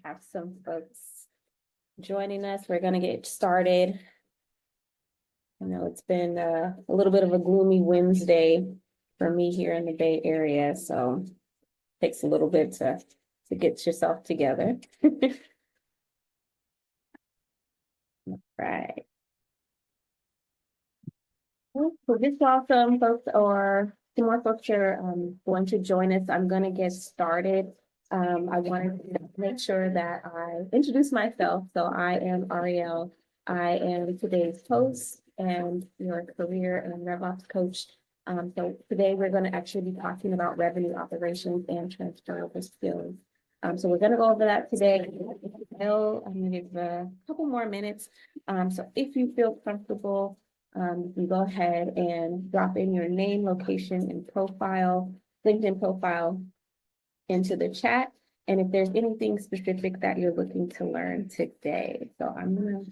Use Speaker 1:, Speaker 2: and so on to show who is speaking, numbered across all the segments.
Speaker 1: have some folks joining us. We're going to get started. I know it's been a little bit of a gloomy Wednesday for me here in the Bay Area, so it takes a little bit to get yourself together. Right. So just welcome folks, or some more folks are going to join us. I'm going to get started. I wanted to make sure that I introduce myself. So I am Ariel. I am today's host and your career and RevOps coach. So today we're going to actually be talking about revenue operations and transferable skills. So we're going to go over that today. I'm going to give a couple more minutes. So if you feel comfortable, you can go ahead and drop in your name, location, and profile, LinkedIn profile into the chat. And if there's anything specific that you're looking to learn today. So I'm gonna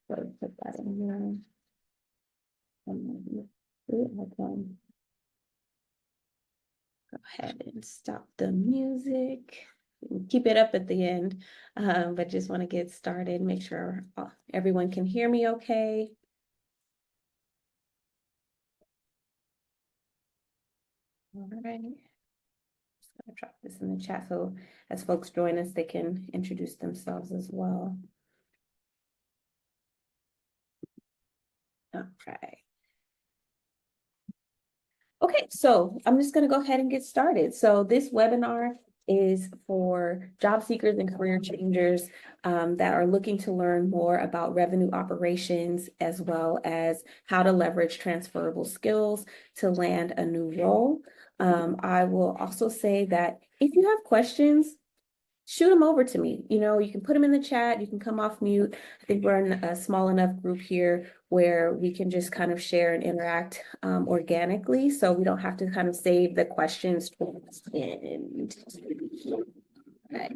Speaker 1: put that in there. Go ahead and stop the music. Keep it up at the end, but just want to get started, make sure everyone can hear me okay. All right. Just gonna drop this in the chat so as folks join us, they can introduce themselves as well. All right. Okay, so I'm just going to go ahead and get started. So this webinar is for job seekers and career changers that are looking to learn more about revenue operations, as well as how to leverage transferable skills to land a new role. I will also say that if you have questions, shoot them over to me. You know, you can put them in the chat, you can come off mute. I think we're in a small enough group here where we can just kind of share and interact organically. So we don't have to kind of save the questions towards the end. Okay.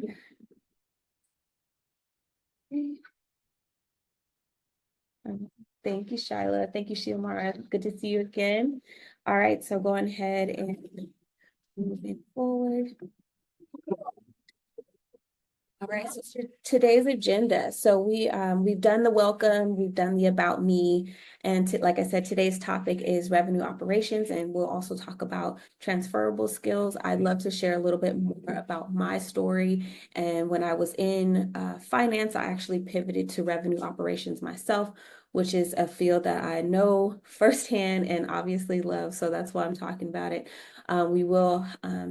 Speaker 1: Thank you, Shyla. Thank you, Shiomara. Good to see you again. All right, so going ahead and moving forward. All right, so for today's agenda, so we've done the welcome, we've done the about me, and like I said, today's topic is revenue operations, and we'll also talk about transferable skills. I'd love to share a little bit more about my story, and when I was in finance, I actually pivoted to revenue operations myself, which is a field that I know firsthand and obviously love, so that's why I'm talking about it. We will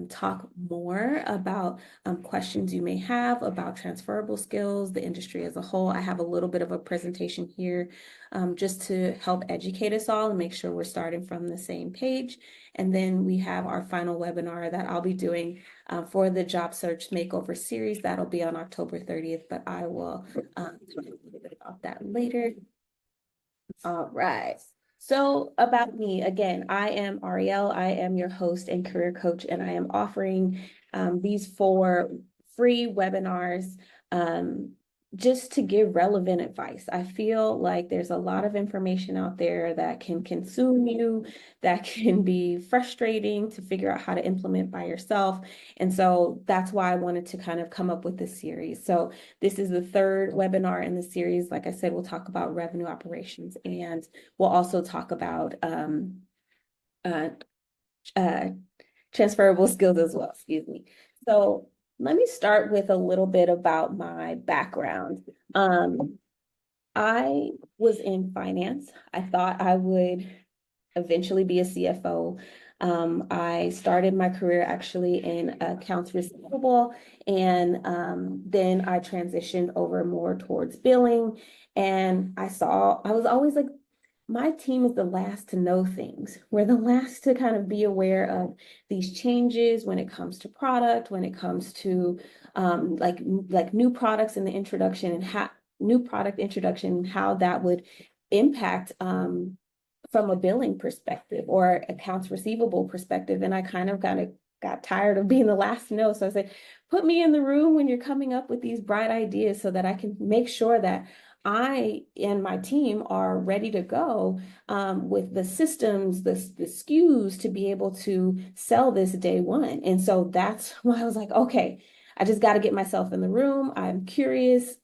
Speaker 1: talk more about questions you may have about transferable skills, the industry as a whole. I have a little bit of a presentation here just to help educate us all and make sure we're starting from the same page. And then we have our final webinar that I'll be doing for the Job Search Makeover series. That'll be on October 30th, but I will talk a little bit about that later. All right. So about me, again, I am Ariel. I am your host and career coach, and I am offering these 4 free webinars just to give relevant advice. I feel like there's a lot of information out there that can consume you, that can be frustrating to figure out how to implement by yourself. And so that's why I wanted to kind of come up with this series. So this is the 3rd webinar in the series. Like I said, we'll talk about revenue operations, and we'll also talk about transferable skills as well, excuse me. So let me start with a little bit about my background. I was in finance. I thought I would eventually be a CFO. I started my career actually in accounts receivable, and then I transitioned over more towards billing. And I was always like, my team is the last to know things. We're the last to kind of be aware of these changes when it comes to product, when it comes to like new products in the introduction, and how new product introduction, and how that would impact from a billing perspective or accounts receivable perspective. And I kind of got tired of being the last to know. So I said, put me in the room when you're coming up with these bright ideas so that I can make sure that I and my team are ready to go with the systems, the SKUs to be able to sell this day one. And so that's why I was like, okay, I just got to get myself in the room. I'm curious.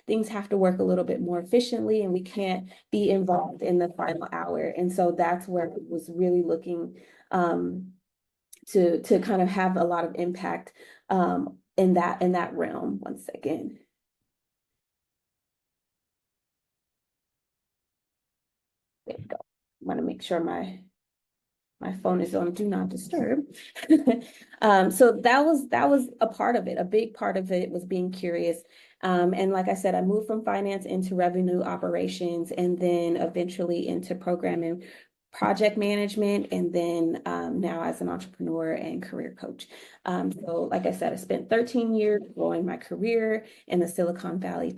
Speaker 1: Things have to work a little bit more efficiently, and we can't be involved in the final hour. And so that's where I was really looking to kind of have a lot of impact in that realm. One second. There we go. I want to make sure my phone is on do not disturb. So that was a part of it. A big part of it was being curious. And like I said, I moved from finance into revenue operations and then eventually into programming, project management, and then now as an entrepreneur and career coach. So like I said, I spent 13 years growing my career in the Silicon Valley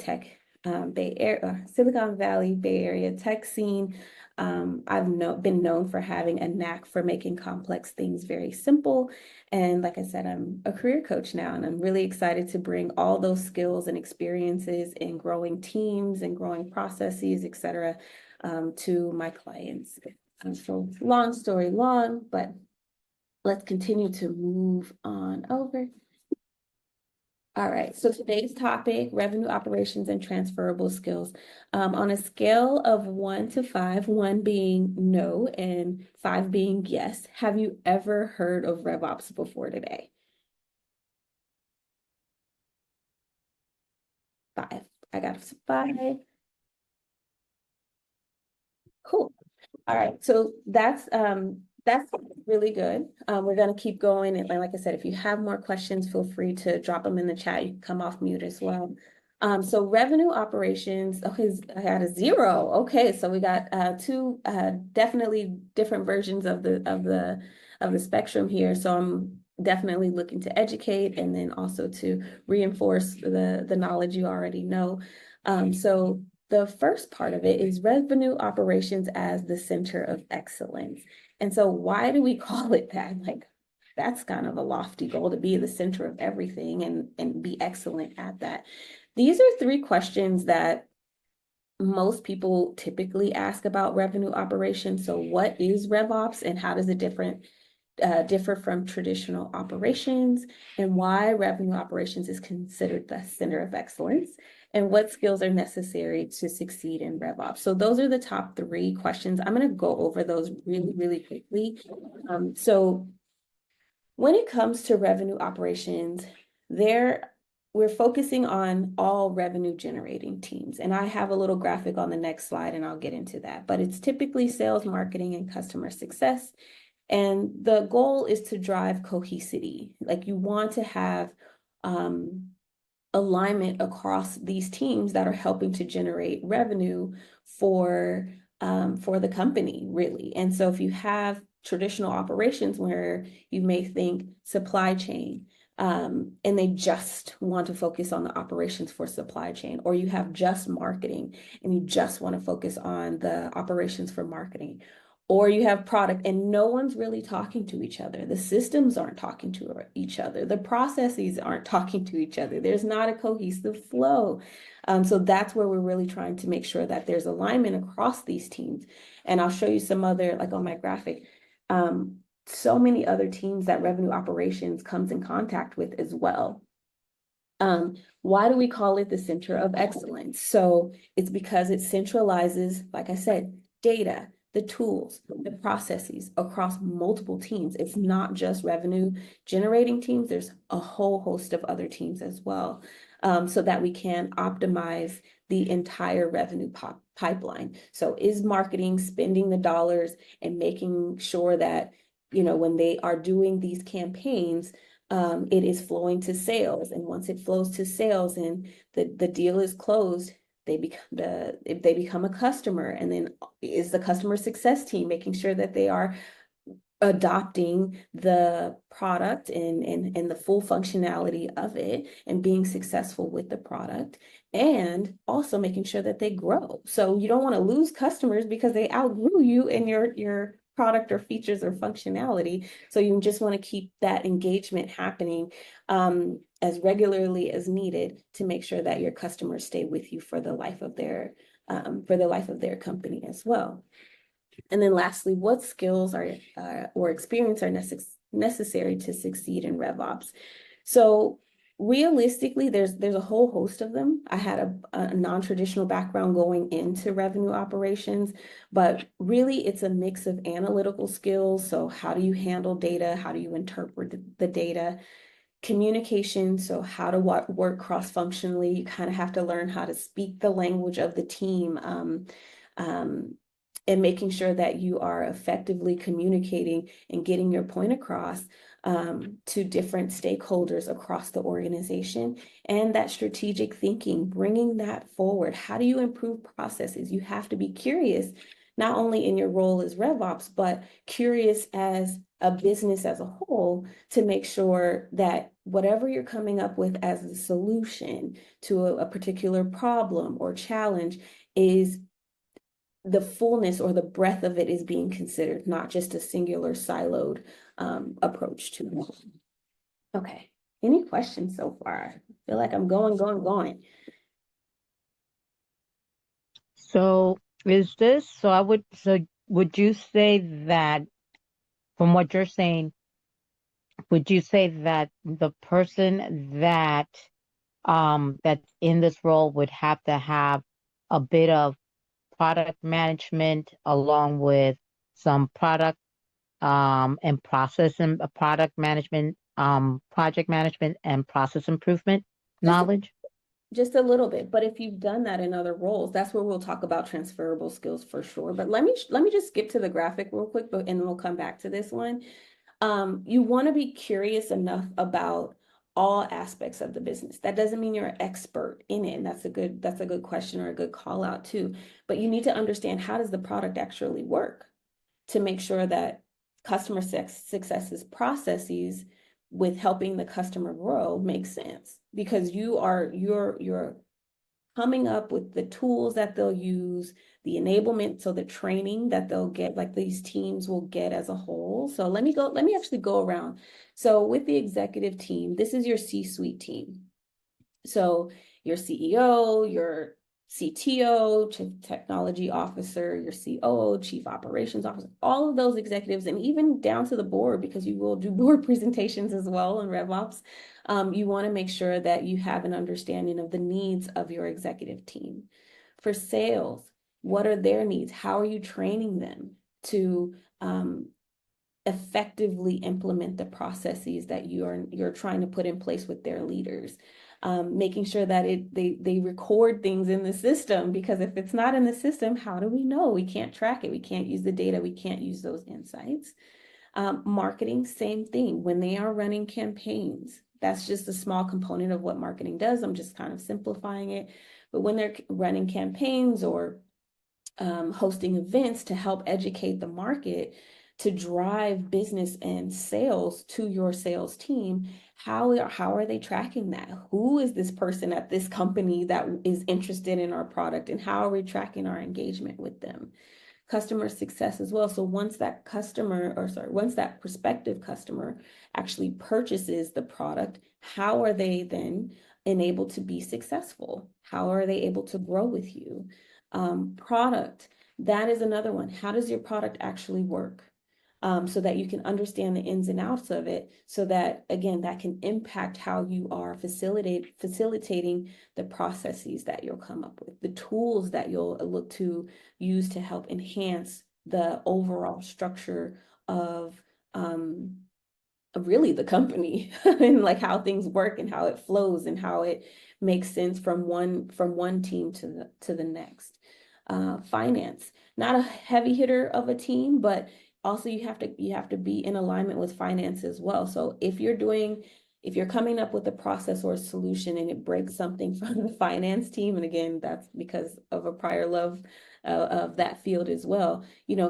Speaker 1: Bay Area tech scene. I've been known for having a knack for making complex things very simple. And like I said, I'm a career coach now, and I'm really excited to bring all those skills and experiences in growing teams and growing processes, et cetera, to my clients. So long story long, but let's continue to move on over. All right, so today's topic, revenue operations and transferable skills. On a scale of 1 to 5, 1 being no and 5 being yes, have you ever heard of RevOps before today? 5. I got 5. Cool. All right, so that's really good. We're gonna keep going, and like I said, if you have more questions, feel free to drop them in the chat. You can come off mute as well. So revenue operations. Okay, I had a 0. Okay, so we got two definitely different versions of the spectrum here. So I'm definitely looking to educate and then also to reinforce the knowledge you already know. So the first part of it is revenue operations as the center of excellence. And so why do we call it that? Like, that's kind of a lofty goal, to be the center of everything and be excellent at that. These are 3 questions that most people typically ask about revenue operations. So what is RevOps and how does it differ from traditional operations, and why revenue operations is considered the center of excellence, and what skills are necessary to succeed in RevOps? So those are the top 3 questions. I'm going to go over those really, really quickly. So when it comes to revenue operations, we're focusing on all revenue generating teams. And I have a little graphic on the next slide, and I'll get into that. But it's typically sales, marketing, and customer success. And the goal is to drive cohesivity. Like, you want to have alignment across these teams that are helping to generate revenue for the company, really. And so if you have traditional operations where you may think supply chain, and they just want to focus on the operations for supply chain, or you have just marketing and you just want to focus on the operations for marketing, or you have product and no one's really talking to each other. The systems aren't talking to each other. The processes aren't talking to each other. There's not a cohesive flow. So that's where we're really trying to make sure that there's alignment across these teams. And I'll show you some other, like on my graphic, so many other teams that revenue operations comes in contact with as well. Why do we call it the center of excellence? So it's because it centralizes, like I said, data, the tools, the processes across multiple teams. It's not just revenue generating teams. There's a whole host of other teams as well, so that we can optimize the entire revenue pipeline. So is marketing spending the dollars and making sure that, when they are doing these campaigns, it is flowing to sales. And once it flows to sales and the deal is closed, they become a customer. And then is the customer success team making sure that they are adopting the product and the full functionality of it and being successful with the product, and also making sure that they grow. So you don't want to lose customers because they outgrew you and your product or features or functionality. So you just want to keep that engagement happening as regularly as needed to make sure that your customers stay with you for the life of their company as well. And then lastly, what skills or experience are necessary to succeed in RevOps? So realistically, there's a whole host of them. I had a non-traditional background going into revenue operations, but really it's a mix of analytical skills. So how do you handle data? How do you interpret the data? Communication, so how to work cross-functionally. You kind of have to learn how to speak the language of the team. Um, and making sure that you are effectively communicating and getting your point across to different stakeholders across the organization, and that strategic thinking, bringing that forward. How do you improve processes? You have to be curious, not only in your role as RevOps, but curious as a business as a whole, to make sure that whatever you're coming up with as a solution to a particular problem or challenge is the fullness or the breadth of it is being considered, not just a singular siloed approach to it. Okay. Any questions so far? I feel like I'm going.
Speaker 2: So would you say that from what you're saying, would you say that the person that's in this role would have to have a bit of product management along with some product and process and product management, project management and process improvement
Speaker 1: Just
Speaker 2: knowledge?
Speaker 1: just a little bit, but if you've done that in other roles, that's where we'll talk about transferable skills for sure. But let me just skip to the graphic real quick, and then we'll come back to this one. You want to be curious enough about all aspects of the business. That doesn't mean you're an expert in it, and that's a good question or a good call out too. But you need to understand, how does the product actually work, to make sure that customer successes processes with helping the customer grow make sense, because you're coming up with the tools that they'll use, the enablement, so the training that they'll get, like these teams will get as a whole. So let me actually go around. So with the executive team, this is your C-suite team. So your CEO, your CTO, Chief Technology Officer, your COO, Chief Operations Officer, all of those executives, and even down to the board, because you will do board presentations as well in RevOps. You want to make sure that you have an understanding of the needs of your executive team. For sales, what are their needs? How are you training them to effectively implement the processes that you're trying to put in place with their leaders? Making sure that they record things in the system, because if it's not in the system, how do we know? We can't track it. We can't use the data. We can't use those insights. Marketing, same thing. When they are running campaigns, that's just a small component of what marketing does. I'm just kind of simplifying it. But when they're running campaigns or hosting events to help educate the market, to drive business and sales to your sales team, how are they tracking that? Who is this person at this company that is interested in our product, and how are we tracking our engagement with them? Customer success as well. So once that prospective customer actually purchases the product, how are they then enabled to be successful? How are they able to grow with you? Product, that is another one. How does your product actually work? So that you can understand the ins and outs of it, so that, again, that can impact how you are facilitating the processes that you'll come up with, the tools that you'll look to use to help enhance the overall structure of really the company and like how things work and how it flows and how it makes sense from one team to the next. Finance, not a heavy hitter of a team, but also you have to be in alignment with finance as well. So if you're coming up with a process or a solution and it breaks something from the finance team, and again, that's because of a prior love of that field as well,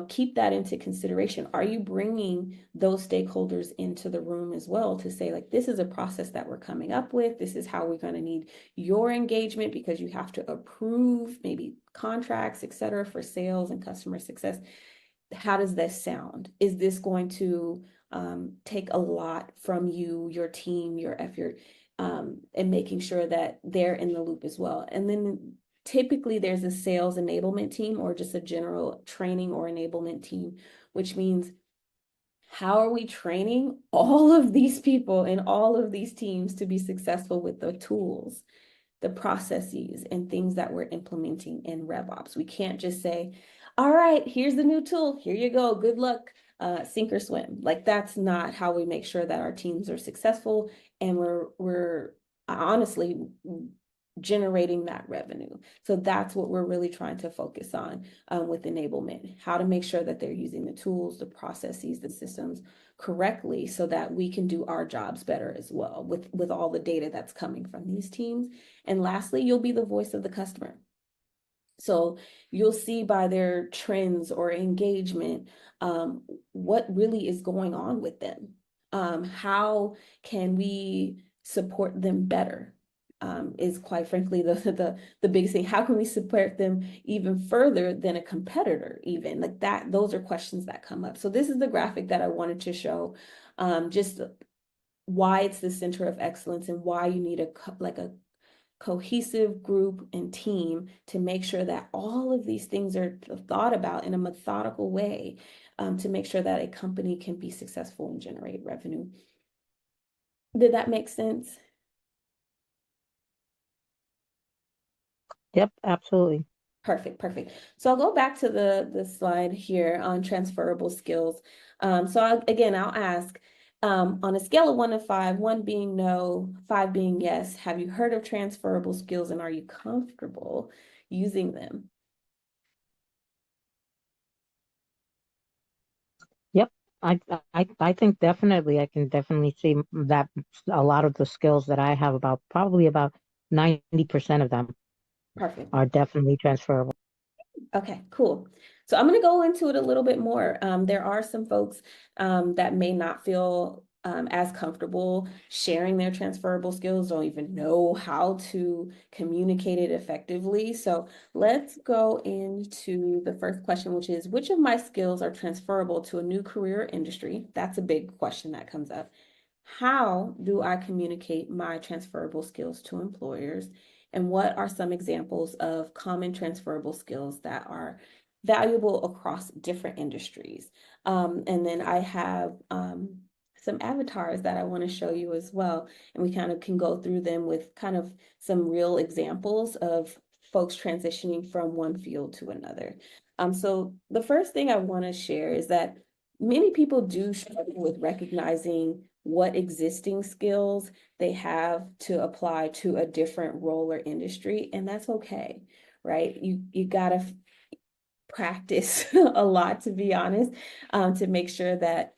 Speaker 1: keep that into consideration. Are you bringing those stakeholders into the room as well, to say, like, this is a process that we're coming up with, this is how we're going to need your engagement, because you have to approve maybe contracts, et cetera, for sales and customer success. How does this sound? Is this going to take a lot from you, your team, your effort, and making sure that they're in the loop as well? And then typically there's a sales enablement team, or just a general training or enablement team, which means how are we training all of these people and all of these teams to be successful with the tools, the processes, and things that we're implementing in RevOps? We can't just say, all right, here's the new tool. Here you go. Good luck. Sink or swim. Like, that's not how we make sure that our teams are successful and we're honestly generating that revenue. So that's what we're really trying to focus on with enablement, how to make sure that they're using the tools, the processes, the systems correctly so that we can do our jobs better as well with all the data that's coming from these teams. And lastly, you'll be the voice of the customer. So you'll see by their trends or engagement what really is going on with them. How can we support them better? Is quite frankly the biggest thing. How can we support them even further than a competitor? Even like that, those are questions that come up. So this is the graphic that I wanted to show, just why it's the center of excellence and why you need a cohesive group and team to make sure that all of these things are thought about in a methodical way, to make sure that a company can be successful and generate revenue. Did that make sense?
Speaker 2: Yep, absolutely.
Speaker 1: Perfect, perfect. So I'll go back to the slide here on transferable skills. Again, I'll ask, on a scale of 1 to 5, 1 being no, 5 being yes, have you heard of transferable skills and are you comfortable using them?
Speaker 2: Yep. I think definitely I can definitely see that a lot of the skills that I have, about probably about 90% of them
Speaker 1: Perfect.
Speaker 2: are definitely transferable.
Speaker 1: Okay, cool. So I'm going to go into it a little bit more. There are some folks that may not feel as comfortable sharing their transferable skills, don't even know how to communicate it effectively. So let's go into the first question, which is, which of my skills are transferable to a new career or industry? That's a big question that comes up. How do I communicate my transferable skills to employers? And what are some examples of common transferable skills that are valuable across different industries? And then I have some avatars that I want to show you as well. And we kind of can go through them with kind of some real examples of folks transitioning from one field to another. So the first thing I want to share is that many people do struggle with recognizing what existing skills they have to apply to a different role or industry, and that's okay, right? You gotta practice a lot, to be honest, to make sure that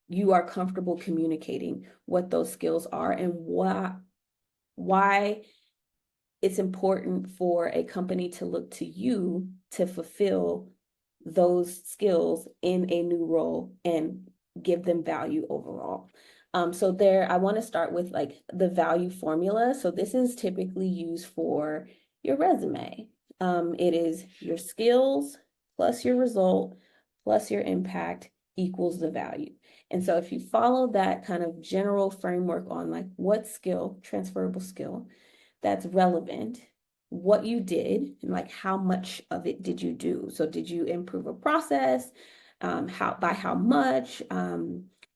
Speaker 1: you are comfortable communicating what those skills are and why it's important for a company to look to you to fulfill those skills in a new role and give them value overall. So there, I want to start with like the value formula. So this is typically used for your resume. It is your skills plus your result plus your impact equals the value. And so if you follow that kind of general framework on like what skill, transferable skill, that's relevant, what you did, and like how much of it did you do? So did you improve a process? How much?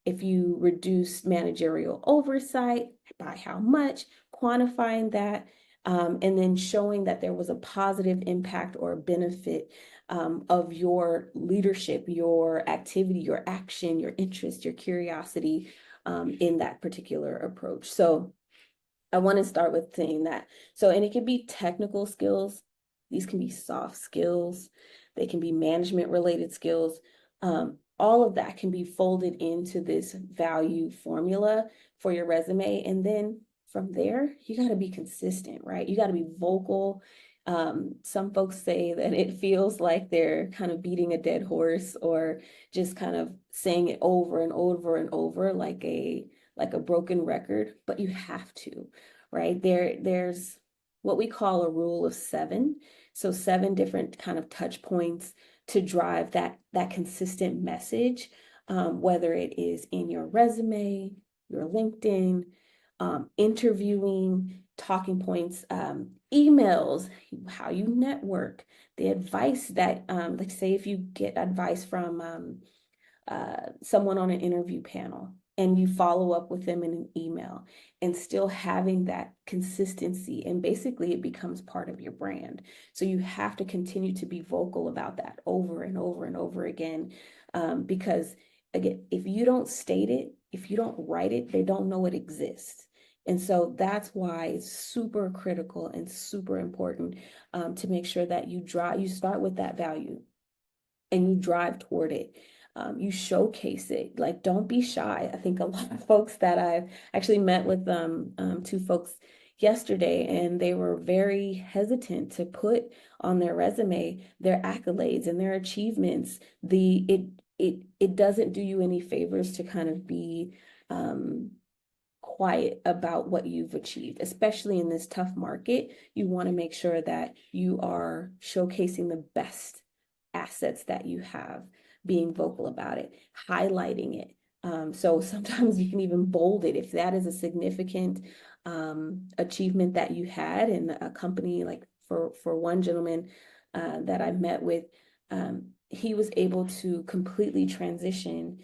Speaker 1: If you reduce managerial oversight, by how much? Quantifying that, and then showing that there was a positive impact or benefit of your leadership, your activity, your action, your interest, your curiosity in that particular approach. So I want to start with saying that. So, and it can be technical skills. These can be soft skills. They can be management related skills. All of that can be folded into this value formula for your resume. And then from there, you got to be consistent, right? You got to be vocal. Some folks say that it feels like they're kind of beating a dead horse or just kind of saying it over and over and over like a broken record, but you have to, right? There's what we call a rule of 7. So 7 different kind of touch points to drive that consistent message, whether it is in your resume, your LinkedIn, interviewing, talking points, emails, how you network, the advice that, like say if you get advice from someone on an interview panel and you follow up with them in an email, and still having that consistency, and basically it becomes part of your brand. So you have to continue to be vocal about that over and over and over again, because again, if you don't state it, if you don't write it, they don't know it exists. And so that's why it's super critical and super important, to make sure that you start with that value and you drive toward it. You showcase it. Like, don't be shy. I think a lot of folks that I've actually met with two folks yesterday, and they were very hesitant to put on their resume their accolades and their achievements. It doesn't do you any favors to kind of be quiet about what you've achieved, especially in this tough market. You want to make sure that you are showcasing the best assets that you have, being vocal about it, highlighting it. So sometimes you can even bold it if that is a significant achievement that you had in a company. Like for one gentleman that I met with, he was able to completely transition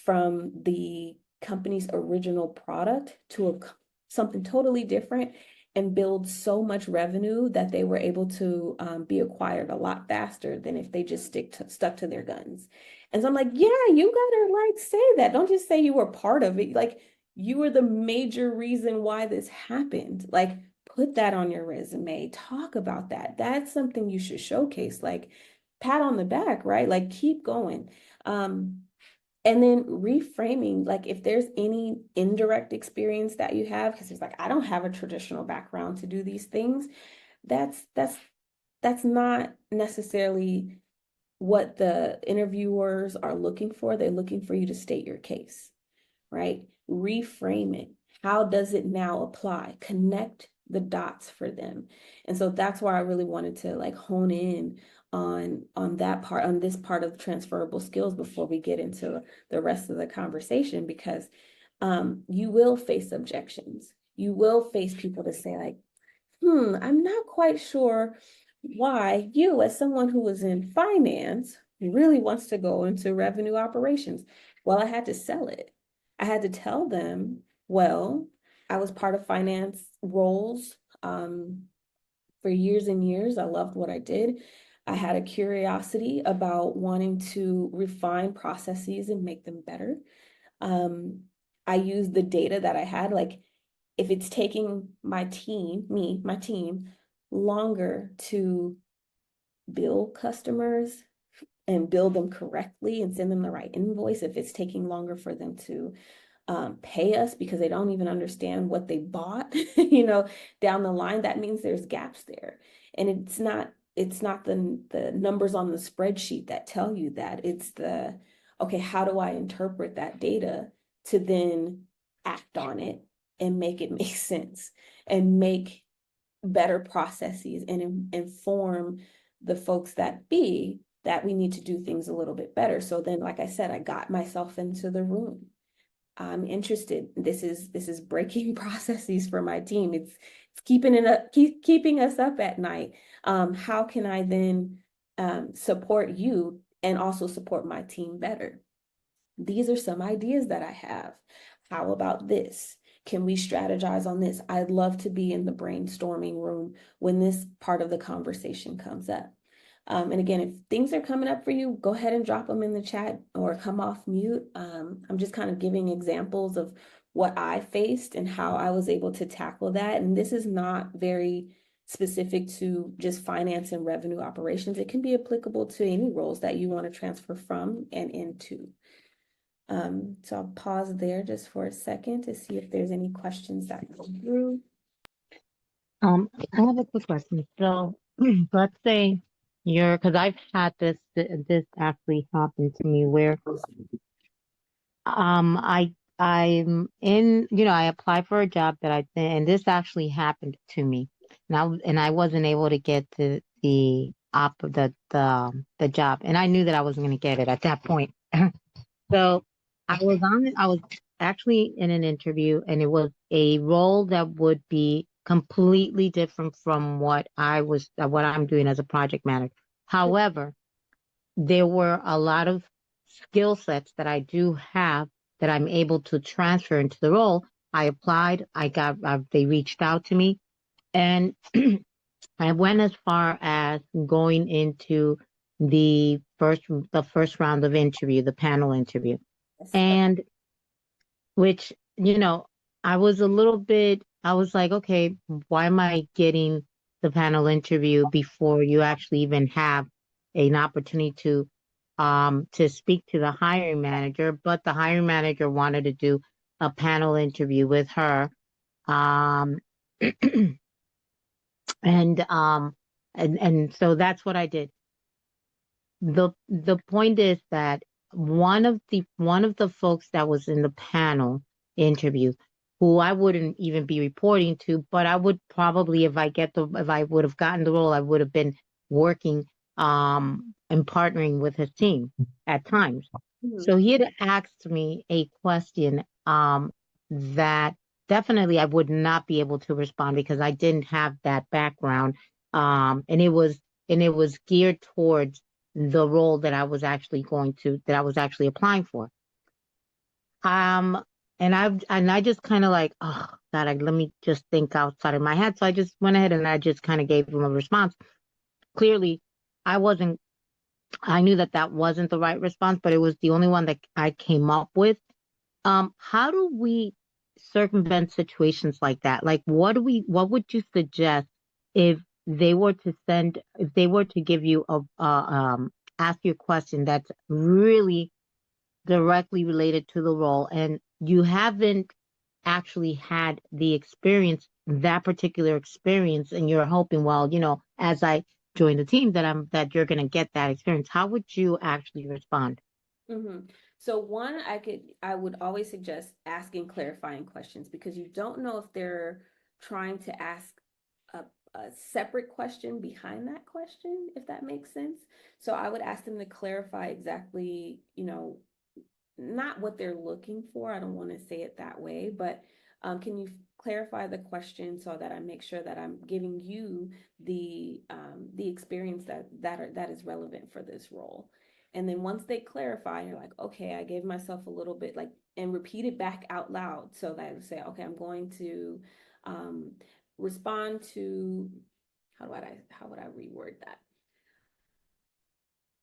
Speaker 1: from the company's original product to something totally different, and build so much revenue that they were able to be acquired a lot faster than if they just stuck to their guns. And so I'm like, yeah, you gotta like say that. Don't just say you were part of it. Like, you were the major reason why this happened. Like, put that on your resume. Talk about that. That's something you should showcase. Like, pat on the back, right? Like, keep going. And then reframing, like if there's any indirect experience that you have, because it's like, I don't have a traditional background to do these things. That's not necessarily what the interviewers are looking for. They're looking for you to state your case, right? Reframe it. How does it now apply? Connect the dots for them. And so that's why I really wanted to like hone in on that part, on this part of transferable skills before we get into the rest of the conversation, because you will face objections. You will face people to say like, I'm not quite sure why you, as someone who was in finance, really wants to go into revenue operations. Well, I had to sell it. I had to tell them, well, I was part of finance roles for years and years. I loved what I did. I had a curiosity about wanting to refine processes and make them better. I used the data that I had. Like, if it's taking my team, longer to bill customers and bill them correctly and send them the right invoice, if it's taking longer for them to pay us because they don't even understand what they bought, down the line, that means there's gaps there. And it's not the numbers on the spreadsheet that tell you that. It's okay, how do I interpret that data to then act on it and make it make sense and make better processes and inform the folks that we need to do things a little bit better. So then, like I said, I got myself into the room. I'm interested. This is breaking processes for my team. It's keeping us up at night. How can I then support you and also support my team better? These are some ideas that I have. How about this? Can we strategize on this? I'd love to be in the brainstorming room when this part of the conversation comes up. And again, if things are coming up for you, go ahead and drop them in the chat or come off mute. I'm just kind of giving examples of what I faced and how I was able to tackle that. And this is not very specific to just finance and revenue operations. It can be applicable to any roles that you want to transfer from and into. So I'll pause there just for a second to see if there's any questions that come through.
Speaker 2: I have a quick question. So let's say because I've had this actually happen to me where I'm in, I applied for a job and this actually happened to me. And I wasn't able to get the job, and I knew that I wasn't going to get it at that point. So I was actually in an interview, and it was a role that would be completely different from what I'm doing as a project manager. However, there were a lot of skill sets that I do have that I'm able to transfer into the role. I applied, they reached out to me, and I went as far as going into the first round of interview, the panel interview.
Speaker 1: Yes.
Speaker 2: And which, I was a little bit, I was like, okay, why am I getting the panel interview before you actually even have an opportunity to speak to the hiring manager? But the hiring manager wanted to do a panel interview with her. Um, and, and so that's what I did. The point is that one of the folks that was in the panel interview, who I wouldn't even be reporting to, but I would probably, if I would have gotten the role, I would have been working and partnering with his team at times.
Speaker 1: Mhm.
Speaker 2: So he had asked me a question that definitely I would not be able to respond because I didn't have that background. And it was geared towards the role that I was actually applying for. Um, and I just kind of like, oh God, let me just think outside of my head. So I just went ahead and I just kind of gave him a response. Clearly, I wasn't. I knew that that wasn't the right response, but it was the only one that I came up with. How do we circumvent situations like that? Like, what would you suggest if if they were to give you ask you a question that's really directly related to the role and you haven't actually had that particular experience, and you're hoping, well, as I join the team that you're going to get that experience. How would you actually respond?
Speaker 1: hmm So one, I would always suggest asking clarifying questions because you don't know if they're trying to ask a, a separate question behind that question, if that makes sense. So I would ask them to clarify exactly, not what they're looking for. I don't want to say it that way, but can you clarify the question so that I make sure that I'm giving you the experience that is relevant for this role? And then once they clarify, you're like, okay, I gave myself a little bit like, and repeat it back out loud so that I say, okay, I'm going to um, respond to how would I reword that?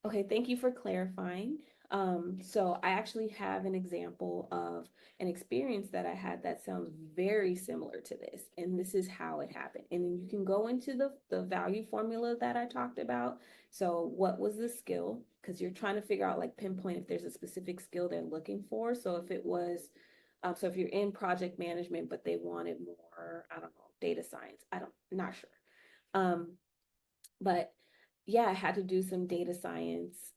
Speaker 1: Okay, thank you for clarifying. So I actually have an example of an experience that I had that sounds very similar to this, and this is how it happened. And then you can go into the value formula that I talked about. So what was the skill? Because you're trying to figure out like pinpoint if there's a specific skill they're looking for. So if it was, so if you're in project management, but they wanted more, I don't know, data science. Not sure. Um, but yeah, I had to do some data science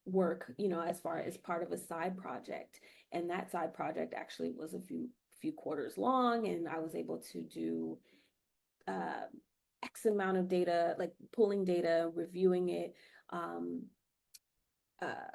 Speaker 1: work, as far as part of a side project. And that side project actually was a few quarters long, and I was able to do uh, X amount of data, like pulling data, reviewing it, um, uh,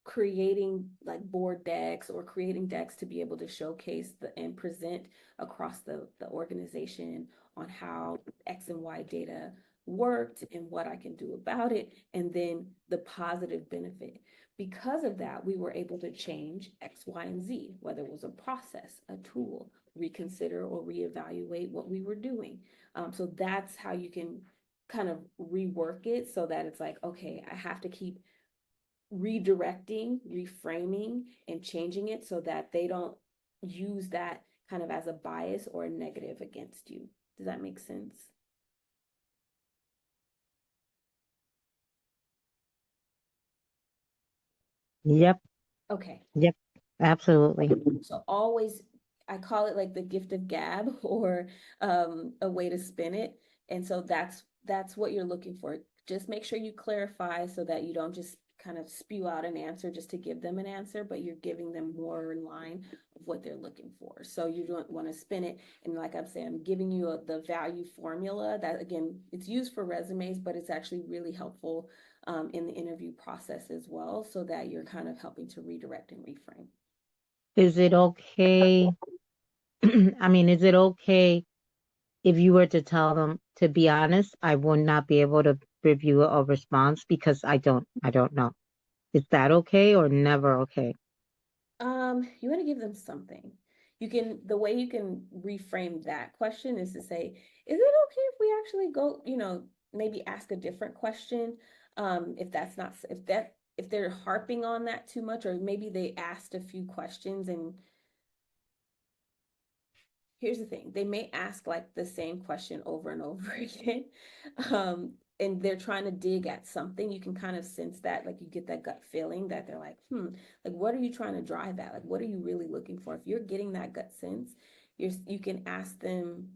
Speaker 1: creating like board decks or creating decks to be able to showcase and present across the organization on how X and Y data worked and what I can do about it, and then the positive benefit. Because of that, we were able to change X, Y, and Z, whether it was a process, a tool, reconsider or reevaluate what we were doing. So that's how you can kind of rework it so that it's like, okay, I have to keep redirecting, reframing, and changing it so that they don't use that kind of as a bias or a negative against you. Does that make sense?
Speaker 2: Yep,
Speaker 1: Okay.
Speaker 2: yep, absolutely.
Speaker 1: So always, I call it like the gift of gab or a way to spin it. And so that's what you're looking for. Just make sure you clarify so that you don't just kind of spew out an answer just to give them an answer, but you're giving them more in line of what they're looking for. So you don't want to spin it. And like I'm saying, I'm giving you the value formula that, again, it's used for resumes, but it's actually really helpful in the interview process as well, so that you're kind of helping to redirect and reframe.
Speaker 2: Is it okay? I mean, is it okay if you were to tell them, to be honest, I would not be able to review a response because I don't know. Is that okay or never okay?
Speaker 1: You want to give them something. The way you can reframe that question is to say, is it okay if we actually go, maybe ask a different question? If that's not, if they're harping on that too much, or maybe they asked a few questions and here's the thing, they may ask like the same question over and over again. And they're trying to dig at something. You can kind of sense that, like you get that gut feeling that they're like, like what are you trying to drive at? Like what are you really looking for? If you're getting that gut sense, you can ask them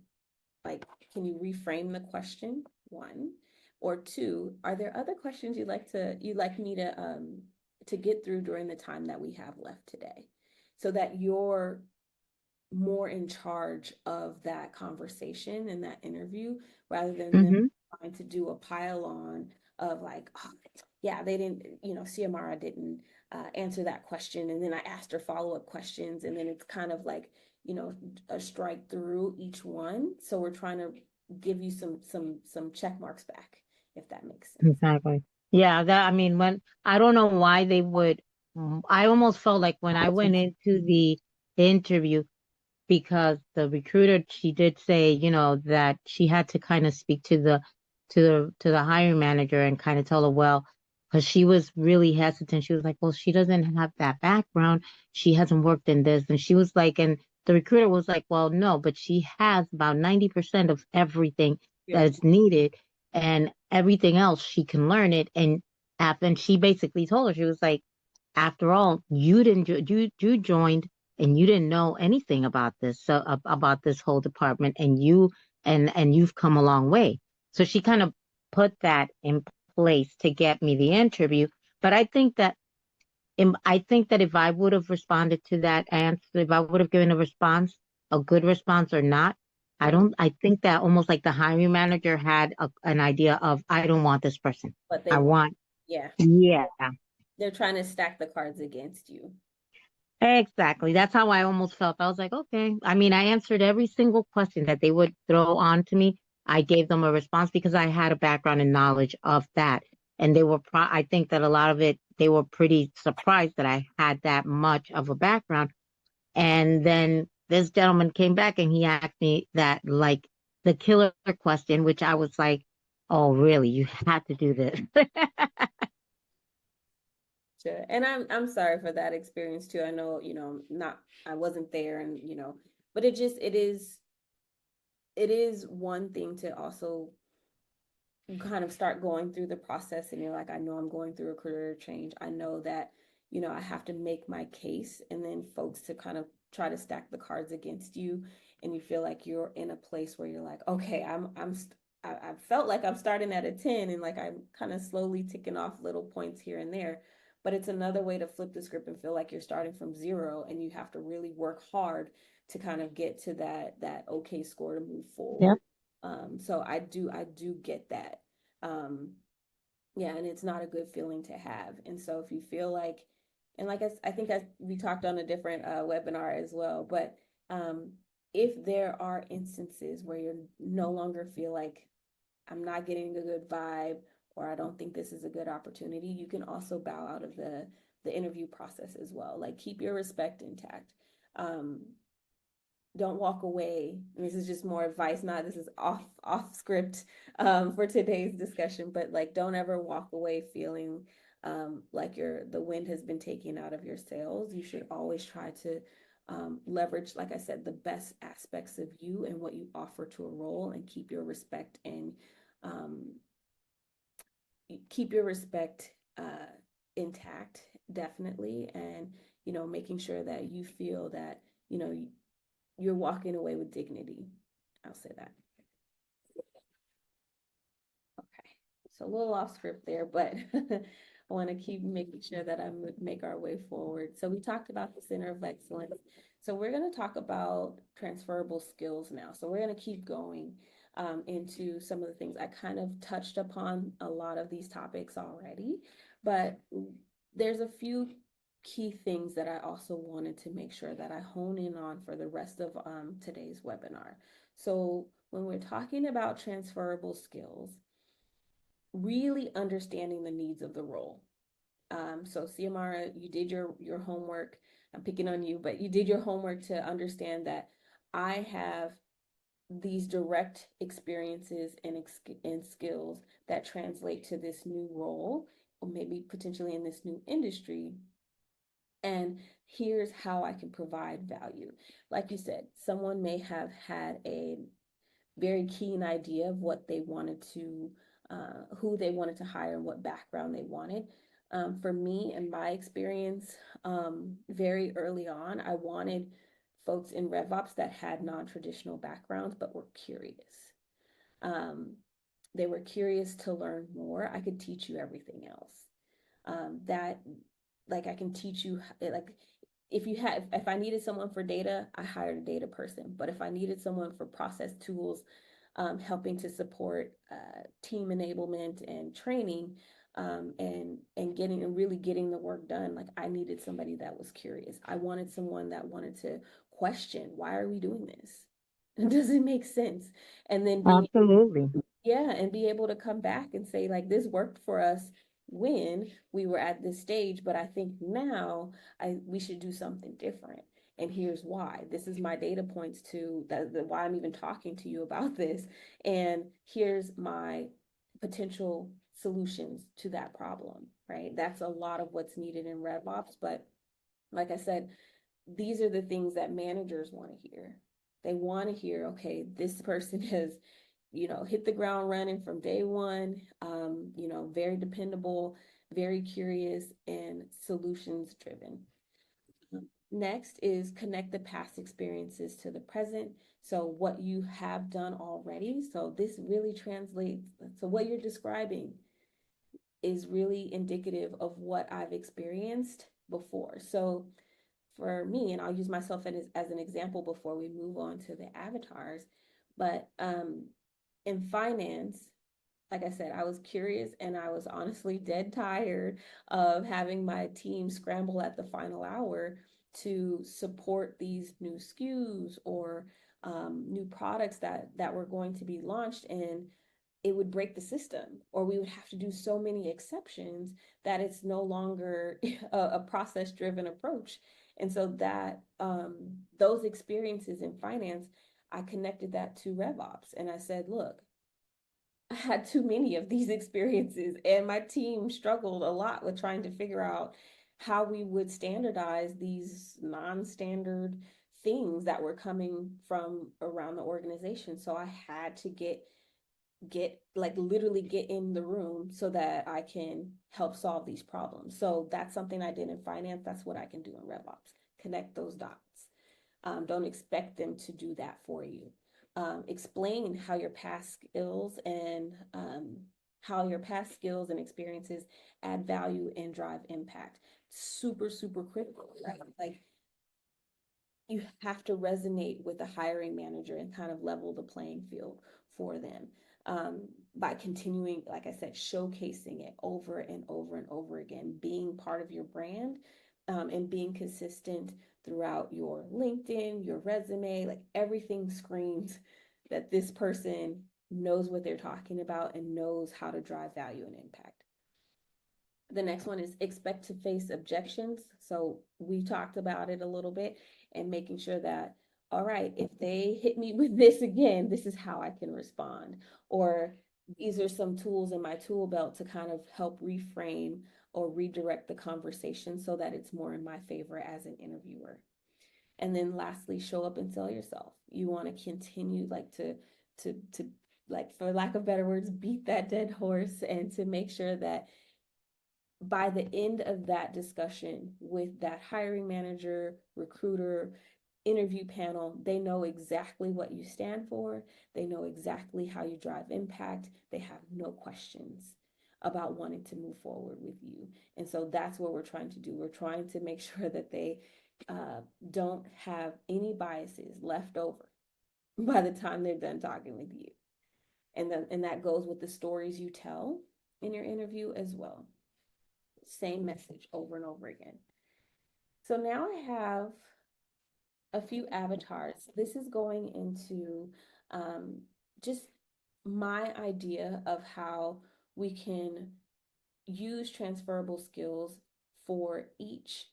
Speaker 1: like, can you reframe the question? One. Or two, are there other questions you'd like me to get through during the time that we have left today? So that you're more in charge of that conversation and that interview rather than them
Speaker 2: Mm-hmm.
Speaker 1: trying to do a pile on of like, oh, yeah, they didn't, Ciamara didn't answer that question. And then I asked her follow-up questions. And then it's kind of like, a strike through each one. So we're trying to give you some check marks back, if that makes sense.
Speaker 2: Exactly. Yeah, that I mean, when I don't know why they would, I almost felt like when I went into the interview, because the recruiter, she did say, that she had to kind of speak to the hiring manager and kind of tell her, well, because she was really hesitant. She was like, well, she doesn't have that background. She hasn't worked in this. And she was like, and the recruiter was like, well, no, but she has about 90% of everything
Speaker 1: Yeah.
Speaker 2: that is needed, and everything else she can learn it. And she basically told her, she was like, after all, you didn't you joined and you didn't know anything about this, so about this whole department, and you've come a long way. So she kind of put that in place to get me the interview. But I think that if I would have responded to that answer, if I would have given a response, a good response or not,
Speaker 1: Mhm.
Speaker 2: I think that almost like the hiring manager had an idea of, I don't want this person.
Speaker 1: But they
Speaker 2: I
Speaker 1: want,
Speaker 2: want,
Speaker 1: yeah,
Speaker 2: yeah.
Speaker 1: they're trying to stack the cards against you.
Speaker 2: Exactly. That's how I almost felt. I was like, okay. I mean, I answered every single question that they would throw on to me. I gave them a response because I had a background and knowledge of that. And I think that a lot of it, they were pretty surprised that I had that much of a background. And then this gentleman came back and he asked me that, like, the killer question, which I was like, oh, really? You had to do this.
Speaker 1: Sure. And I'm sorry for that experience too. I know, not I wasn't there and but it is one thing to also kind of start going through the process and you're like, I know I'm going through a career change. I know that, I have to make my case and then folks to kind of try to stack the cards against you and you feel like you're in a place where you're like, okay, I felt like I'm starting at a 10 and like I'm kind of slowly ticking off little points here and there. But it's another way to flip the script and feel like you're starting from zero and you have to really work hard to kind of get to that okay score to move
Speaker 2: Yep.
Speaker 1: forward. So I do get that. Um, yeah, and it's not a good feeling to have. And so if you feel like, and like I think we talked on a different webinar as well, but um, if there are instances where you no longer feel like I'm not getting a good vibe or I don't think this is a good opportunity, you can also bow out of the interview process as well. Like keep your respect intact. Um, don't walk away. And this is just more advice, not this is off script for today's discussion, but like don't ever walk away feeling like the wind has been taken out of your sails. You should always try to leverage, like I said, the best aspects of you and what you offer to a role, and um, keep your respect intact, definitely, and making sure that you feel that you know you're walking away with dignity. I'll say that. Okay. So a little off script there, but I want to keep making sure that I make our way forward. So we talked about the Center of Excellence. So we're going to talk about transferable skills now. So we're going to keep going into some of the things. I kind of touched upon a lot of these topics already, but there's a few key things that I also wanted to make sure that I hone in on for the rest of today's webinar. So when we're talking about transferable skills, really understanding the needs of the role. So CMR, you did your homework. I'm picking on you, but you did your homework to understand that I have these direct experiences and skills that translate to this new role, or maybe potentially in this new industry. And here's how I can provide value. Like you said, someone may have had a very keen idea of what they wanted to, who they wanted to hire and what background they wanted. For me and my experience, very early on, I wanted folks in RevOps that had non-traditional backgrounds but were curious. Um, they were curious to learn more. I could teach you everything else. That like I can teach you like if I needed someone for data, I hired a data person. But if I needed someone for process tools, helping to support team enablement and training, and getting and really getting the work done, like I needed somebody that was curious. I wanted someone that wanted to question, why are we doing this? Does it make sense? And then being
Speaker 2: Absolutely.
Speaker 1: yeah, and be able to come back and say, like, this worked for us when we were at this stage, but I think now we should do something different. And here's why. This is my data points to why I'm even talking to you about this. And here's my potential solutions to that problem, right? That's a lot of what's needed in RevOps. But like I said, these are the things that managers want to hear. They want to hear, okay, this person has hit the ground running from day one, very dependable, very curious, and solutions driven. Next is connect the past experiences to the present. So, what you have done already. So, this really translates. So, what you're describing is really indicative of what I've experienced before. So, for me, and I'll use myself as an example before we move on to the avatars, but in finance, like I said, I was curious and I was honestly dead tired of having my team scramble at the final hour to support these new SKUs or new products that were going to be launched, and it would break the system, or we would have to do so many exceptions that it's no longer a process driven approach. And so that those experiences in finance, I connected that to RevOps, and I said, look, I had too many of these experiences, and my team struggled a lot with trying to figure out how we would standardize these non-standard things that were coming from around the organization. So I had to get like literally get in the room so that I can help solve these problems. So that's something I did in finance. That's what I can do in RevOps. Connect those dots. Don't expect them to do that for you. Explain how your past skills and experiences add value and drive impact. Super, super critical, right? Like you have to resonate with the hiring manager and kind of level the playing field for them, by continuing, like I said, showcasing it over and over and over again, being part of your brand, and being consistent throughout your LinkedIn, your resume, like everything screams that this person knows what they're talking about and knows how to drive value and impact. The next one is expect to face objections. So we talked about it a little bit, and making sure that, all right, if they hit me with this again, this is how I can respond. Or these are some tools in my tool belt to kind of help reframe or redirect the conversation so that it's more in my favor as an interviewer. And then lastly, show up and sell yourself. You want to continue to like, for lack of better words, beat that dead horse, and to make sure that by the end of that discussion with that hiring manager, recruiter, interview panel, they know exactly what you stand for. They know exactly how you drive impact. They have no questions about wanting to move forward with you. And so that's what we're trying to do. We're trying to make sure that they don't have any biases left over by the time they're done talking with you. And that goes with the stories you tell in your interview as well. Same message over and over again. So now I have a few avatars. This is going into just my idea of how we can use transferable skills for each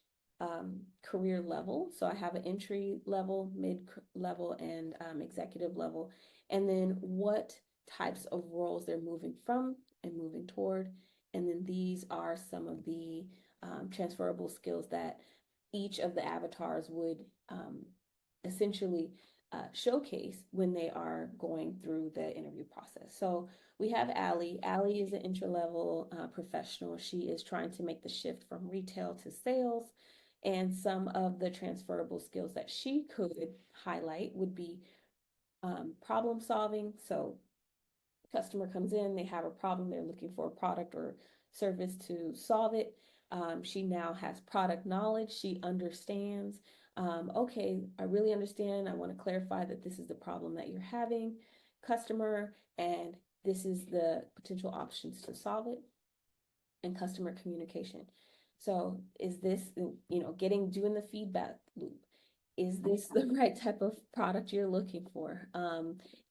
Speaker 1: career level. So I have an entry level, mid level, and executive level. And then what types of roles they're moving from and moving toward. And then these are some of the transferable skills that each of the avatars would essentially showcase when they are going through the interview process. So we have Allie. Allie is an entry-level professional. She is trying to make the shift from retail to sales. And some of the transferable skills that she could highlight would be problem solving. So customer comes in, they have a problem, they're looking for a product or service to solve it. She now has product knowledge. She understands, okay, I really understand. I want to clarify that this is the problem that you're having, customer, and this is the potential options to solve it, and customer communication. So is this, doing the feedback loop? Is this the right type of product you're looking for?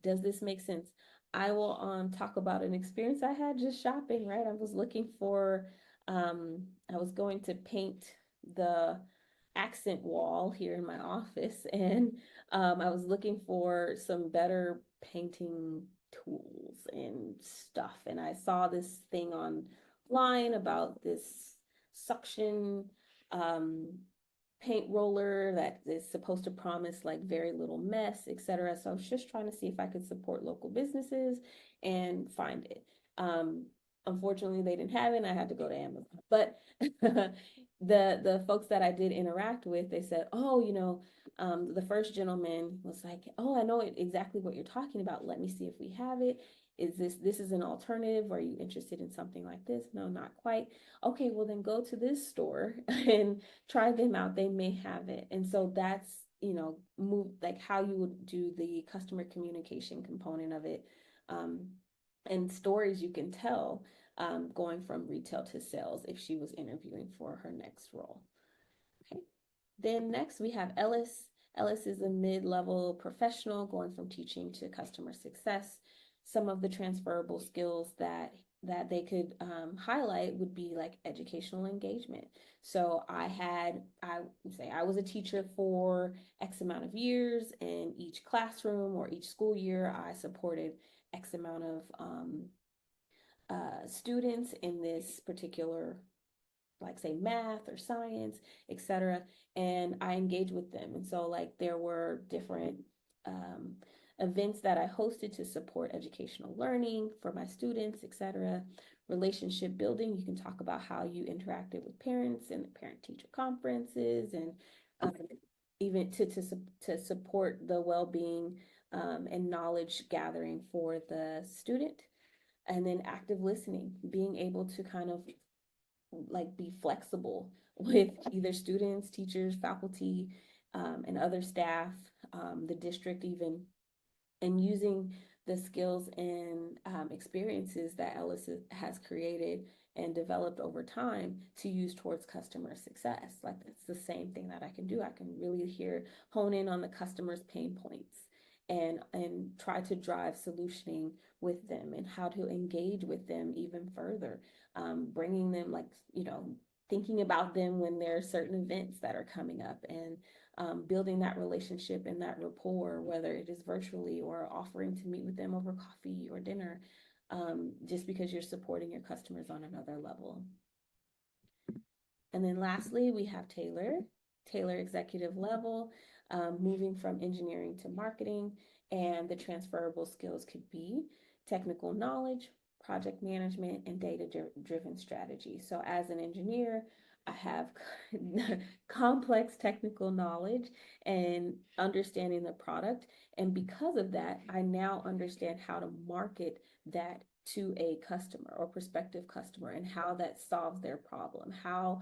Speaker 1: Does this make sense? I will talk about an experience I had just shopping, right? I was going to paint the accent wall here in my office, and I was looking for some better painting tools and stuff. And I saw this thing online about this suction um, paint roller that is supposed to promise like very little mess, etc. So I was just trying to see if I could support local businesses and find it. Unfortunately, they didn't have it, and I had to go to Amazon. But the folks that I did interact with, they said, "Oh, the first gentleman was like, oh, I know exactly what you're talking about. Let me see if we have it. Is this is an alternative? Are you interested in something like this? No, not quite. Okay, well then go to this store and try them out. They may have it." And so that's, move like how you would do the customer communication component of it, and stories you can tell, going from retail to sales if she was interviewing for her next role. Okay. Then next we have Ellis. Ellis is a mid-level professional going from teaching to customer success. Some of the transferable skills that they could highlight would be like educational engagement. So I would say I was a teacher for X amount of years, and each classroom or each school year I supported X amount of students in this particular, like say math or science, etc. And I engage with them. And so like there were different um, events that I hosted to support educational learning for my students, etc. Relationship building, you can talk about how you interacted with parents and the parent-teacher conferences, and um, even to support the well-being and knowledge gathering for the student. And then active listening, being able to kind of like be flexible with either students, teachers, faculty, and other staff, the district even, and using the skills and experiences that Ellis has created and developed over time to use towards customer success. Like it's the same thing that I can do. I can really hone in on the customer's pain points and try to drive solutioning with them and how to engage with them even further, bringing them like, thinking about them when there are certain events that are coming up, and building that relationship and that rapport, whether it is virtually or offering to meet with them over coffee or dinner, just because you're supporting your customers on another level. And then lastly, we have Taylor. Taylor executive level, moving from engineering to marketing, and the transferable skills could be technical knowledge, project management, and data-driven strategy. So as an engineer, I have complex technical knowledge and understanding the product. And because of that, I now understand how to market that to a customer or prospective customer, and how that solves their problem, how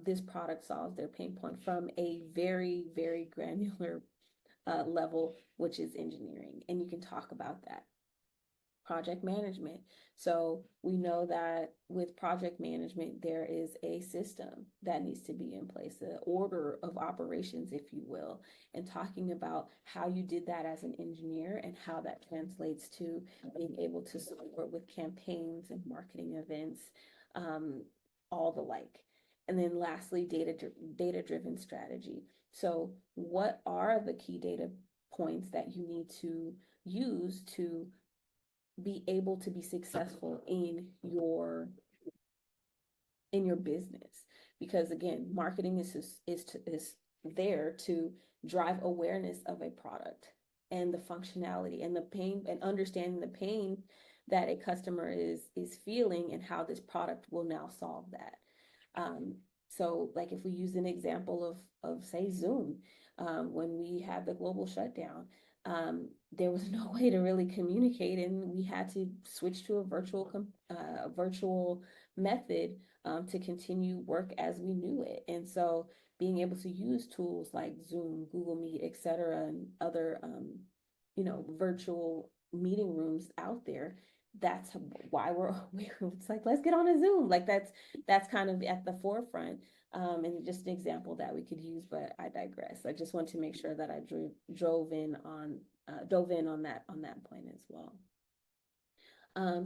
Speaker 1: this product solves their pain point from a very, very granular level, which is engineering. And you can talk about that. Project management. So we know that with project management, there is a system that needs to be in place, an order of operations, if you will, and talking about how you did that as an engineer and how that translates to being able to support with campaigns and marketing events, um, all the like. And then lastly, data-driven strategy. So what are the key data points that you need to use to be able to be successful in your business? Because again, marketing is there to drive awareness of a product and the functionality and the pain, and understanding the pain that a customer is feeling and how this product will now solve that. um, so like if we use an example of say Zoom, when we had the global shutdown, there was no way to really communicate, and we had to switch to a virtual method, to continue work as we knew it. And so being able to use tools like Zoom, Google Meet, etc., and other virtual meeting rooms out there, that's why it's like, let's get on a Zoom. Like that's kind of at the forefront. And just an example that we could use, but I digress. I just want to make sure that I dove in on that point as well.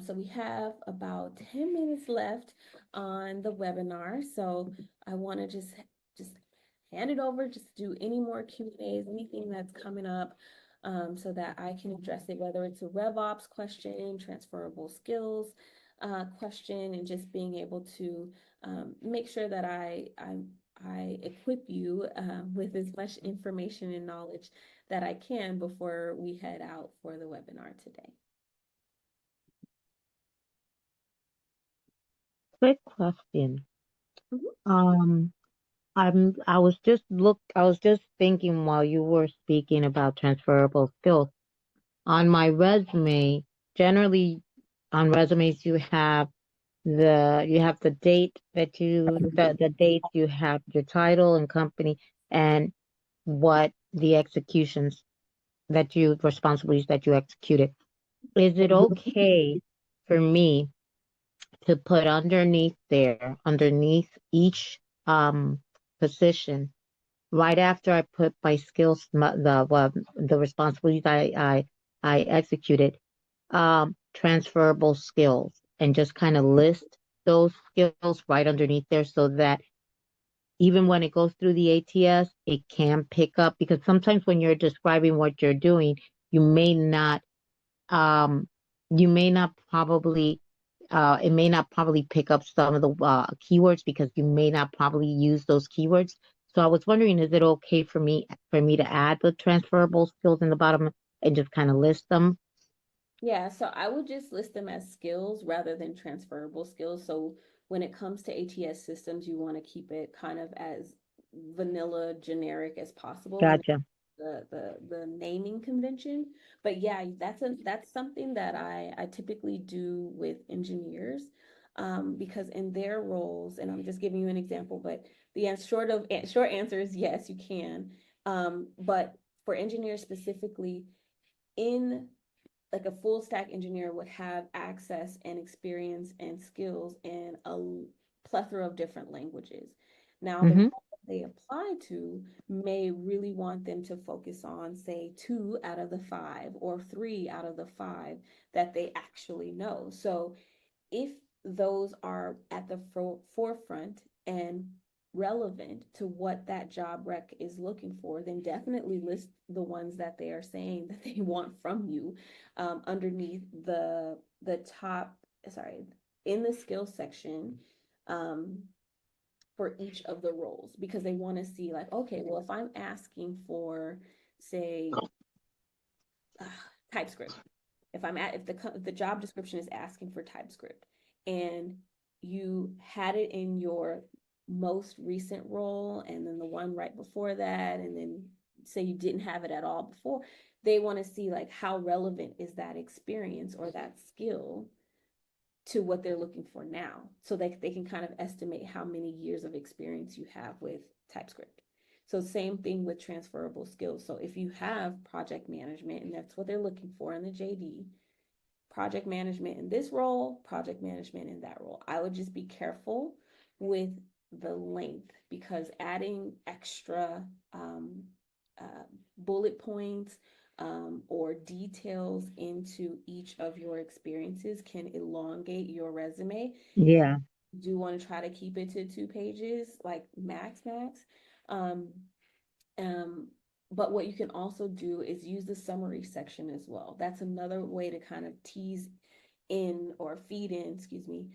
Speaker 1: So we have about 10 minutes left on the webinar. So I want to just hand it over, just do any more Q&As, anything that's coming up, so that I can address it, whether it's a RevOps question, transferable skills question, and just being able to make sure that I equip you with as much information and knowledge that I can before we head out for the webinar today.
Speaker 2: Quick question.
Speaker 1: Mhm.
Speaker 2: Um, I was just thinking while you were speaking about transferable skills. On my resume, generally on resumes you have the date that the dates, you have your title and company, and what the executions responsibilities that you executed. Is it okay for me to put underneath each position, right after I put my skills, the responsibilities I executed, transferable skills, and just kind of list those skills right underneath there, so that even when it goes through the ATS, it can pick up, because sometimes when you're describing what you're doing, you may not um you may not probably it may not probably pick up some of the keywords, because you may not probably use those keywords. So I was wondering, is it okay for me to add the transferable skills in the bottom and just kind of list them?
Speaker 1: Yeah, so I would just list them as skills rather than transferable skills. So when it comes to ATS systems, you want to keep it kind of as vanilla generic as possible when
Speaker 2: Gotcha.
Speaker 1: the naming convention. But yeah, that's something that I typically do with engineers, because in their roles, and I'm just giving you an example, but short answer is yes, you can. But for engineers specifically, in like a full stack engineer would have access and experience and skills in a plethora of different languages. Now, the
Speaker 2: Mm-hmm.
Speaker 1: role they apply to may really want them to focus on, say, 2 out of the 5 or 3 out of the 5 that they actually know. So if those are at the forefront and relevant to what that job rec is looking for, then definitely list the ones that they are saying that they want from you, underneath the top, sorry, in the skills section, um, for each of the roles, because they want to see like, okay, well, if I'm asking for, say, uh, TypeScript, if the job description is asking for TypeScript, and you had it in your most recent role and then the one right before that, and then say you didn't have it at all before, they want to see like how relevant is that experience or that skill to what they're looking for now, so they can kind of estimate how many years of experience you have with TypeScript. So same thing with transferable skills. So if you have project management and that's what they're looking for in the JD, project management in this role, project management in that role, I would just be careful with the length, because adding extra uh, bullet points, or details into each of your experiences can elongate your resume.
Speaker 2: Yeah.
Speaker 1: You do want to try to keep it to 2 pages, like max. Um, um, but what you can also do is use the summary section as well. That's another way to kind of tease in or feed in, excuse me,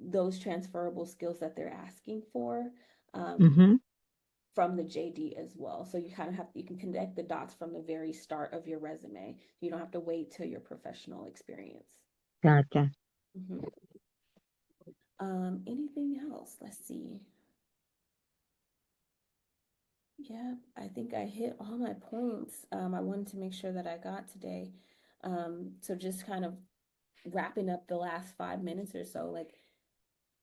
Speaker 1: those transferable skills that they're asking for. Um,
Speaker 2: Mm-hmm.
Speaker 1: from the JD as well. So you kind of have, you can connect the dots from the very start of your resume. You don't have to wait till your professional experience.
Speaker 2: Gotcha.
Speaker 1: Mhm. Anything else? Let's see. Yeah, I think I hit all my points. I wanted to make sure that I got today. So just kind of wrapping up the last 5 minutes or so, like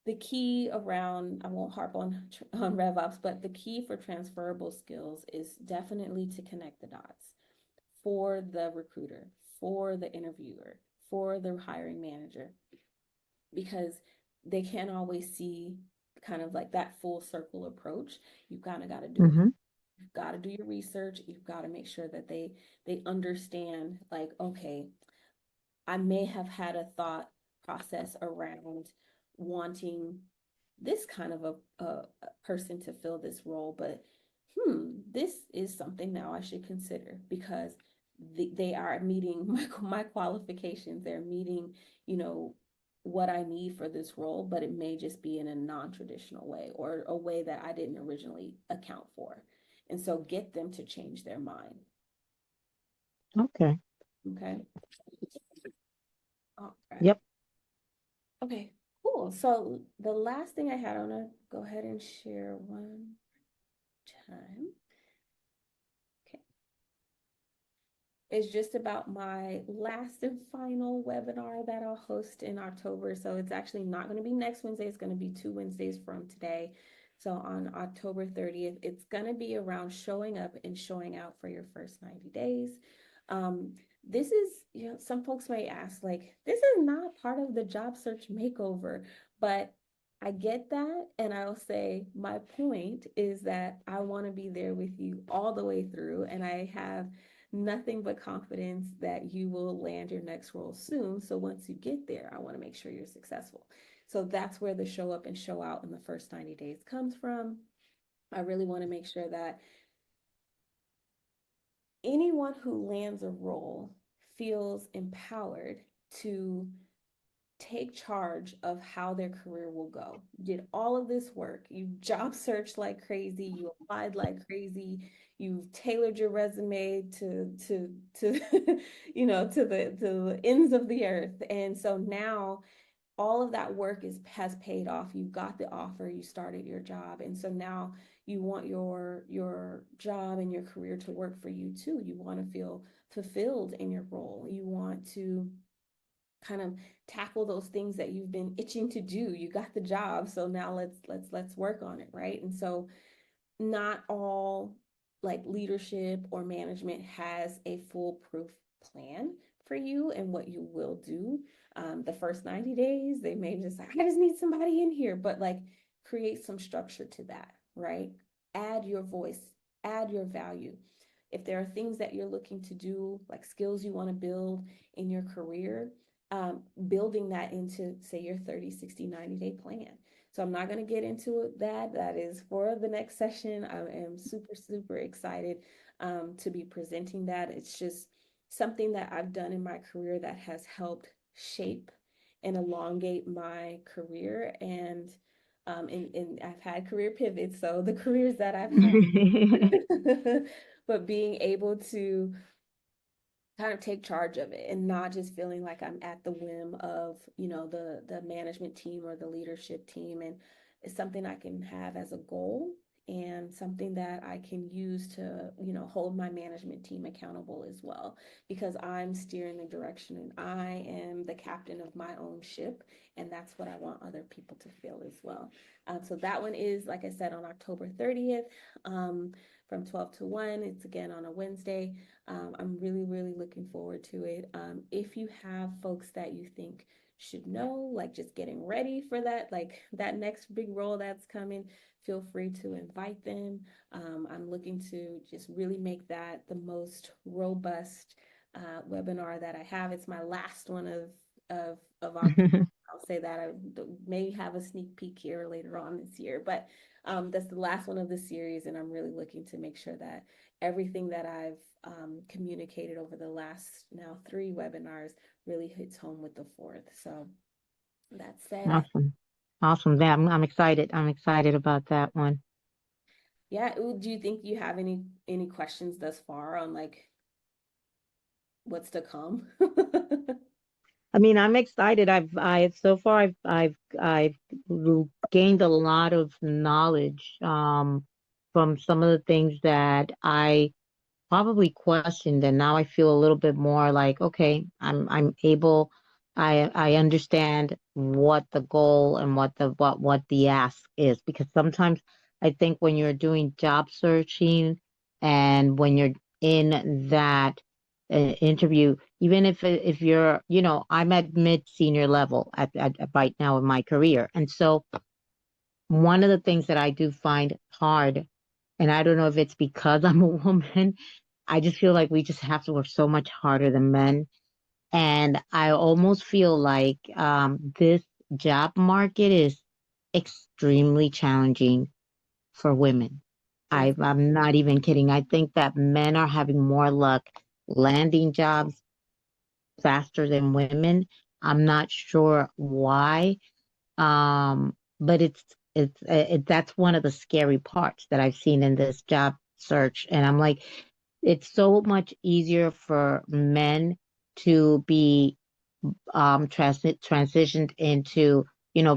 Speaker 1: the key around, I won't harp on RevOps, but the key for transferable skills is definitely to connect the dots for the recruiter, for the interviewer, for the hiring manager, because they can't always see kind of like that full circle approach. You kind of got to do it.
Speaker 2: Mm-hmm.
Speaker 1: You've got to do your research. You've got to make sure that they understand, like, okay, I may have had a thought process around wanting this kind of a person to fill this role, but this is something now I should consider because they are meeting my qualifications. They're meeting, you know, what I need for this role, but it may just be in a non-traditional way or a way that I didn't originally account for. And so get them to change their mind.
Speaker 2: Okay.
Speaker 1: Okay. All right.
Speaker 2: Yep.
Speaker 1: Okay, cool. So the last thing I had, I want to go ahead and share one time. Okay. It's just about my last and final webinar that I'll host in October. So it's actually not going to be next Wednesday. It's going to be 2 Wednesdays from today. So on October 30th, it's going to be around showing up and showing out for your first 90 days. Um, this is, some folks may ask, like, this is not part of the job search makeover, but I get that. And I'll say my point is that I want to be there with you all the way through. And I have nothing but confidence that you will land your next role soon. So once you get there, I want to make sure you're successful. So that's where the show up and show out in the first 90 days comes from. I really want to make sure that anyone who lands a role feels empowered to take charge of how their career will go. You did all of this work. You job searched like crazy. You applied like crazy. You've tailored your resume to to the ends of the earth. And so now all of that work has paid off. You got the offer, you started your job. And so now you want your job and your career to work for you too. You want to feel fulfilled in your role. You want to kind of tackle those things that you've been itching to do. You got the job, so now let's work on it, right? And so not all like leadership or management has a foolproof plan for you and what you will do. The first 90 days, they may just like, I just need somebody in here, but like create some structure to that, right? Add your voice, add your value. If there are things that you're looking to do, like skills you want to build in your career, building that into, say, your 30, 60, 90-day plan. So I'm not going to get into that. That is for the next session. I am super, super excited to be presenting that. It's just something that I've done in my career that has helped shape and elongate my career. And I've had career pivots. So the careers that I've had, but being able to kind of take charge of it and not just feeling like I'm at the whim of, the management team or the leadership team. And it's something I can have as a goal and something that I can use to, hold my management team accountable as well, because I'm steering the direction and I am the captain of my own ship. And that's what I want other people to feel as well. So that one is, like I said, on October 30th, from 12 to 1. It's again on a Wednesday. I'm really, really looking forward to it. If you have folks that you think should know, like just getting ready for that, like that next big role that's coming, feel free to invite them. I'm looking to just really make that the most robust webinar that I have. It's my last one of October. I'll say that I may have a sneak peek here later on this year, but that's the last one of the series, and I'm really looking to make sure that everything that I've communicated over the last now 3 webinars really hits home with the fourth. So that said,
Speaker 2: Awesome. Awesome. That I'm excited. I'm excited about that one.
Speaker 1: yeah, do you think you have any questions thus far on like what's to come?
Speaker 2: I mean, I'm excited. So far I've gained a lot of knowledge from some of the things that I probably questioned, and now I feel a little bit more like, okay, I'm able, I understand what the goal and what the ask is, because sometimes I think when you're doing job searching and when you're in that interview, even if you're, I'm at mid senior level at right now in my career, and so one of the things that I do find hard, and I don't know if it's because I'm a woman, I just feel like we just have to work so much harder than men. And I almost feel like this job market is extremely challenging for women.
Speaker 1: It's
Speaker 2: I'm not even kidding. I think that men are having more luck landing jobs faster than women. I'm not sure why. But that's one of the scary parts that I've seen in this job search. And I'm like, it's so much easier for men to be transitioned into,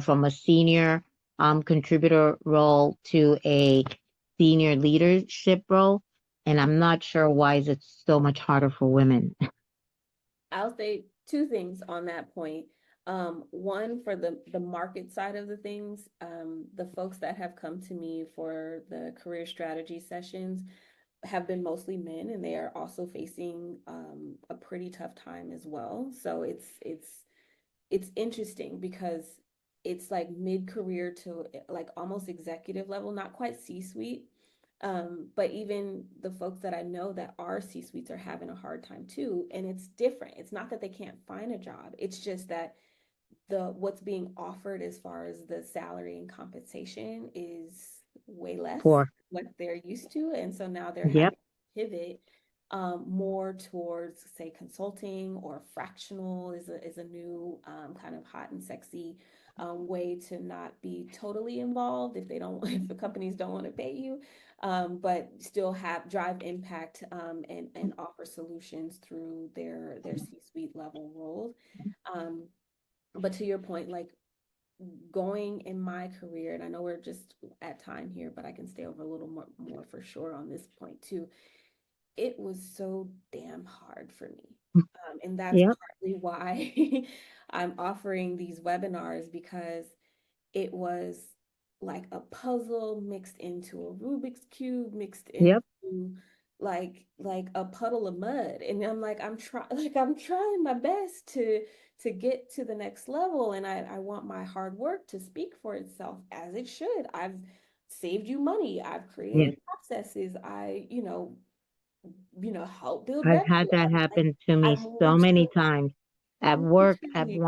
Speaker 2: from a senior contributor role to a senior leadership role. And I'm not sure why is it so much harder for women.
Speaker 1: I'll say 2 things on that point. One, for the market side of the things, the folks that have come to me for the career strategy sessions have been mostly men, and they are also facing a pretty tough time as well. So it's interesting because it's like mid-career to like almost executive level, not quite C-suite. But even the folks that I know that are C-suites are having a hard time too. And it's different. It's not that they can't find a job. It's just that the what's being offered as far as the salary and compensation is way less
Speaker 2: For,
Speaker 1: what they're used to. And so now they're
Speaker 2: yep,
Speaker 1: having to pivot more towards, say, consulting, or fractional is a new kind of hot and sexy way to not be totally involved if they don't if the companies don't want to pay you, but still have drive impact and offer solutions through their C-suite level roles. Um, but to your point, like going in my career, and I know we're just at time here, but I can stay over a little more for sure on this point too. It was so damn hard for me. And that's
Speaker 2: yep,
Speaker 1: partly why I'm offering these webinars, because it was like a puzzle mixed into a Rubik's cube mixed
Speaker 2: yep.
Speaker 1: into like a puddle of mud. And I'm like, I'm trying my best to get to the next level. And I want my hard work to speak for itself, as it should. I've saved you money. I've
Speaker 2: Yes.
Speaker 1: created processes. Help build
Speaker 2: I've
Speaker 1: revenue.
Speaker 2: had that
Speaker 1: Like
Speaker 2: happen to
Speaker 1: I
Speaker 2: me so
Speaker 1: want
Speaker 2: many
Speaker 1: you
Speaker 2: times
Speaker 1: I
Speaker 2: at
Speaker 1: want
Speaker 2: work, at
Speaker 1: you